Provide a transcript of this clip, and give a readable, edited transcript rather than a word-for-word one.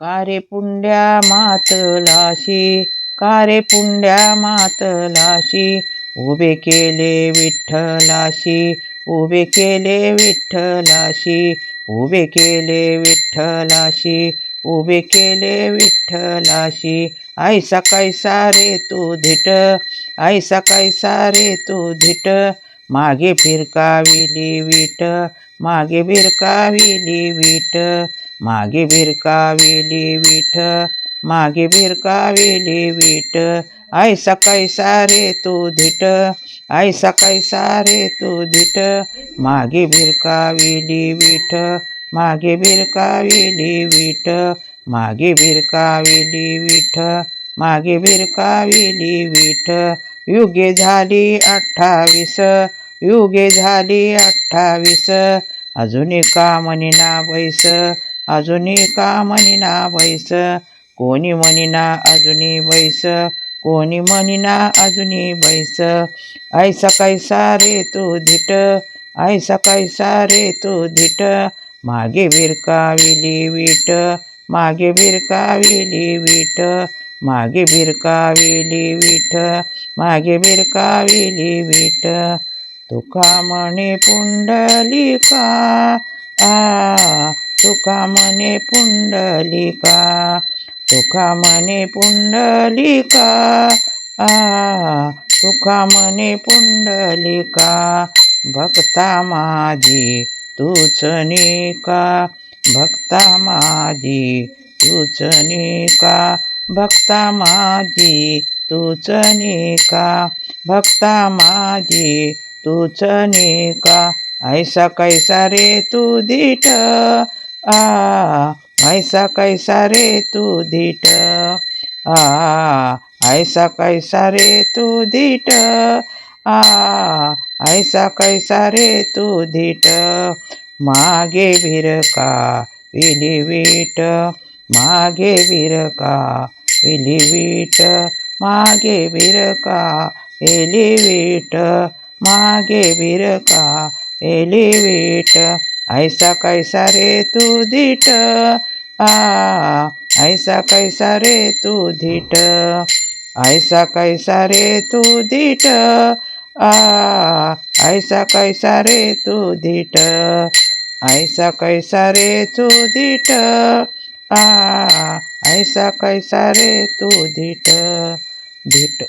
कारे पुंड्या मातलाशी, कारे पुंड्या मातलाशी, उभे केले विठ्ठलाशी, उभे केले विठ्ठलाशी, उभे केले विठ्ठलाशी, उभे केले विठ्ठलाशी. ऐसा कैसा रे तू धिट, ऐसा कैसा रे तू धिट, मागे फिरकाविली वीट, मागे भिरकाविली वीट, मागे भिरकाविली वीट, मागे भिरकाविली वीट. ऐसा कैसा रे तू धिट, ऐसा कैसा रे तू धिट, मागे भिरकाविली वीट, मागे भिरकाविली वीट, मागे भिरकाविली वीट, मागे भिरकाविली वीट. युगे झाली 28, युगे झाली 28, अजूनी का म्हणीना बैस, अजूनी का म्हणीना बैस, कोणी म्हणीना अजूनी बैस, कोणी म्हणीना अजूनी बैस. ऐसा कैसा रे तू धिट, ऐसा कैसा रे तू धिट, मागे भिरकाविली वीट, मागे भिरकाविली वीट, मागे भिरकाविली वीट, मागे भिरकाविली वीट. तुका म्हणे पुंडलिका, तुका म्हणे पुंडलिका, तुका म्हणे पुंडलिका, तुका म्हणे पुंडलिका, भक्ता माझी तूच निका, भक्ता माझी तूच निका, भक्ता माझी तूच निका, भक्ता माझी तूच निका. ऐसा कैसा रे तू धिट, ऐसा कैसा रे तू धिट, ऐसा कैसा रे तू धिट, ऐसा कैसा रे तू धिट, मागे भिरकाविली वीट, मागे भिरकाविली वीट, मागे भिरकाविली वीट, मागे भिरकाविली वीट. ऐसा कैसा रे तू धिट, ऐसा कैसा रे तू धिट, ऐसा कैसा रे तू धिट, ऐसा कैसा रे तू धिट, ऐसा कैसा रे तू धिट, ऐसा कैसा रे तू धिट, धिट.